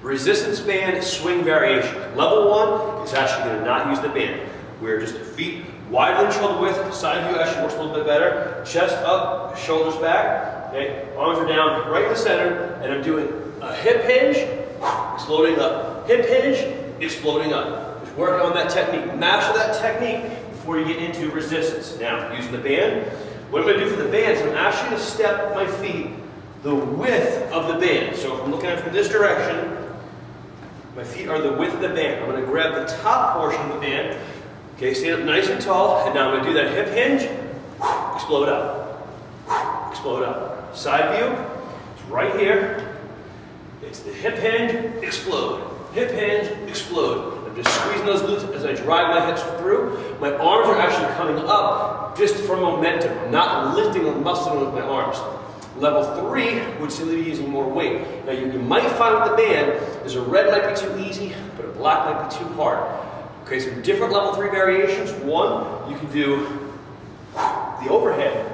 Resistance band swing variation. Level 1 is actually going to not use the band. We're just feet wider than shoulder width. Side view actually works a little bit better. Chest up, shoulders back. Okay, arms are down right in the center, and I'm doing a hip hinge, exploding up. Hip hinge, exploding up. Just work on that technique. Master that technique before you get into resistance. Now, using the band, what I'm going to do for the band is I'm actually going to step my feet the width of the band. So if I'm looking at it from this direction, my feet are the width of the band. I'm going to grab the top portion of the band. Okay, stand up nice and tall, and now I'm going to do that hip hinge, explode up, explode up. Side view, it's right here. It's the hip hinge, explode. Hip hinge, explode. I'm just squeezing those glutes as I drive my hips through. My arms are actually coming up just for momentum. I'm not lifting or muscling with my arms. Level 3 would simply be using more weight. Now you might find with the band, is a red might be too easy, but a black might be too hard. Okay, so different level 3 variations. One, you can do the overhead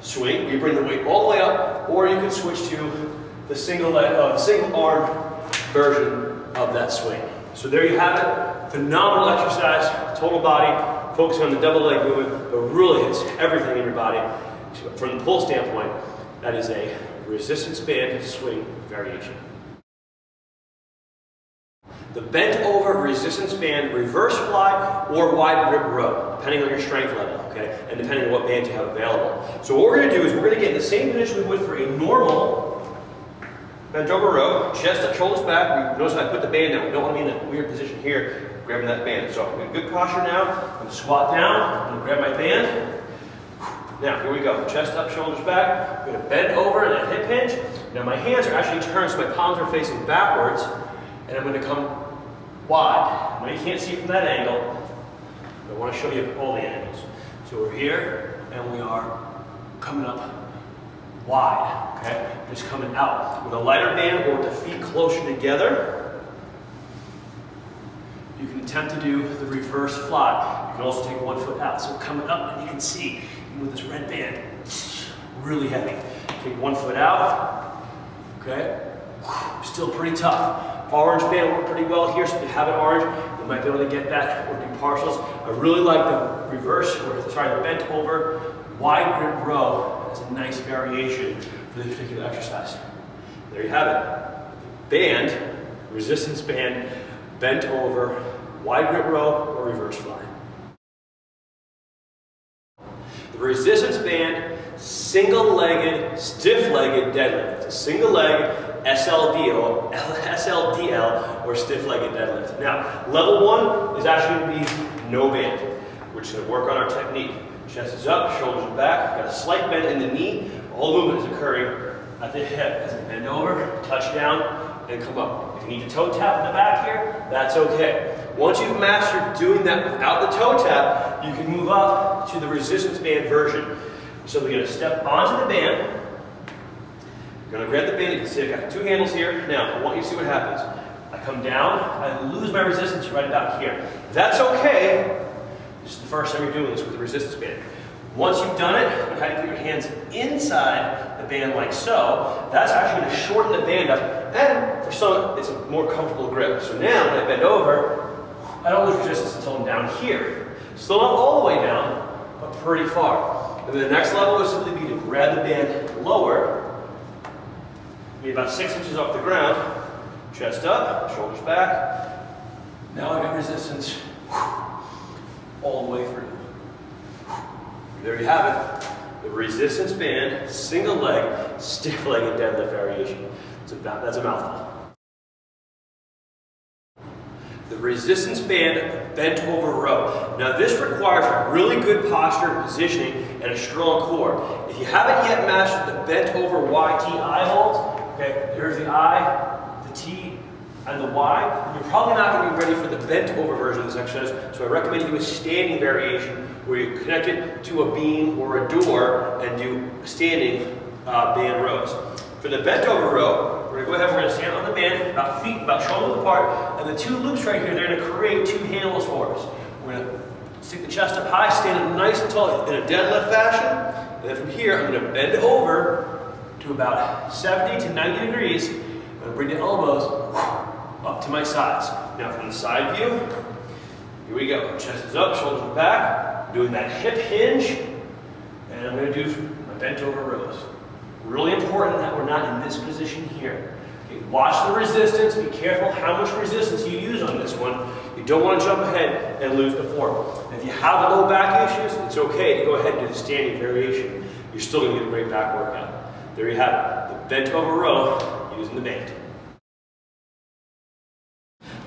swing, where you bring the weight all the way up, or you can switch to the single arm version of that swing. So there you have it. Phenomenal exercise, total body, focusing on the double leg movement, but really hits everything in your body. From the pull standpoint, that is a resistance band swing variation. The bent over resistance band reverse fly or wide grip row, depending on your strength level, okay, and depending on what band you have available. So what we're going to do is we're going to get in the same position we would for a normal bent over row, chest up, shoulders back. Notice I put the band down. We don't want to be in that weird position here, grabbing that band. So I'm in good posture now. I'm going to squat down. I'm going to grab my band. Now, here we go. Chest up, shoulders back. I'm going to bend over in that hip hinge. Now, my hands are actually turned so my palms are facing backwards, and I'm going to come wide. Now, you can't see from that angle, but I want to show you all the angles. So we're here, and we are coming up wide, okay? Just coming out. With a lighter band or with the feet closer together, you can attempt to do the reverse fly. You can also take one foot out. So coming up, and you can see, with this red band, really heavy. Take one foot out, okay? Still pretty tough. Orange band worked pretty well here, so if you have an orange, you might be able to get that or do partials. I really like the reverse, or sorry, the bent over wide grip row as a nice variation for this particular exercise. There you have it. Band, resistance band, bent over, wide grip row, or reverse fly. The resistance band, single-legged, stiff-legged deadlift. It's a single leg SLDL or stiff-legged deadlift. Now, level 1 is actually going to be no band. We're just going to work on our technique. Chest is up, shoulders are back. Got a slight bend in the knee. All movement is occurring at the hip as I bend over, touch down, and come up. If you need to toe tap in the back here, that's okay. Once you've mastered doing that without the toe tap, you can move up to the resistance band version. So we're going to step onto the band. You're going to grab the band. You can see I've got 2 handles here. Now, I want you to see what happens. I come down, I lose my resistance right about here. That's okay. This is the first time you're doing this with the resistance band. Once you've done it, you have to put your hands inside the band like so. That's actually going to shorten the band up, and for some, it's a more comfortable grip. So now, when I bend over, I don't lose resistance until I'm down here. Still not all the way down, but pretty far. And then the next level would simply be to grab the band lower, maybe about 6 inches off the ground, chest up, shoulders back. Now I've got resistance all the way through. There you have it. The resistance band, single leg, stiff-legged deadlift variation. That's a mouthful. The resistance band bent over row. Now this requires a really good posture and positioning and a strong core. If you haven't yet mastered the bent over YT eye holds, okay, here's the I, the T, and the Y, you're probably not going to be ready for the bent over version of this exercise, so I recommend you do a standing variation where you connect it to a beam or a door and do standing band rows. For the bent over row, we're going to go ahead and we're going to stand on the band, about feet, about shoulders apart, and the 2 loops right here, they're going to create 2 handles for us. We're going to stick the chest up high, stand up nice and tall in a deadlift fashion, and then from here, I'm going to bend over to about 70 to 90 degrees. I'm going to bring the elbows up to my sides. Now from the side view, here we go. Chest is up, shoulders are back. Doing that hip hinge, and I'm going to do my bent over rows. Really important that we're not in this position here. Okay, watch the resistance. Be careful how much resistance you use on this one. You don't want to jump ahead and lose the form. And if you have low back issues, it's okay to go ahead and do the standing variation. You're still going to get a great back workout. There you have it. The bent over row using the band.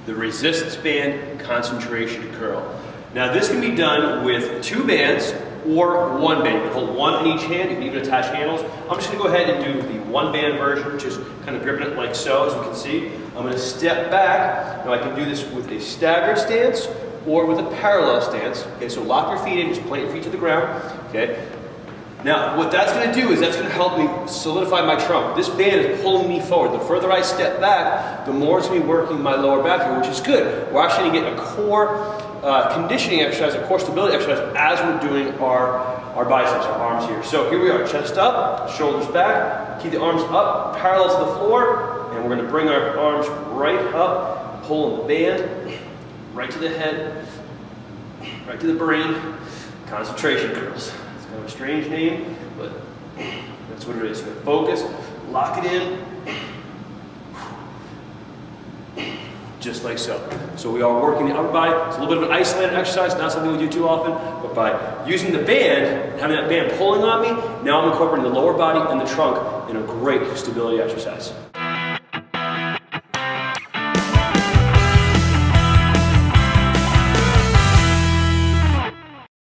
The resistance band concentration curl. Now this can be done with 2 bands or 1 band. You can hold 1 in each hand. You can even attach handles. I'm just going to go ahead and do the 1 band version, which is kind of gripping it like so, as you can see. I'm going to step back. Now I can do this with a staggered stance or with a parallel stance. Okay, so lock your feet in, just plant your feet to the ground. Okay. Now, what that's going to do is that's going to help me solidify my trunk. This band is pulling me forward. The further I step back, the more it's going to be working my lower back here, which is good. We're actually going to get a core conditioning exercise, a core stability exercise, as we're doing our biceps, our arms here. So here we are, chest up, shoulders back, keep the arms up, parallel to the floor, and we're going to bring our arms right up, pulling the band, right to the head, right to the brain. Concentration curls. Kind of a strange name, but that's what it is. So focus, lock it in, just like so. So we are working the upper body. It's a little bit of an isolated exercise, not something we do too often, but by using the band, having that band pulling on me, now I'm incorporating the lower body and the trunk in a great stability exercise.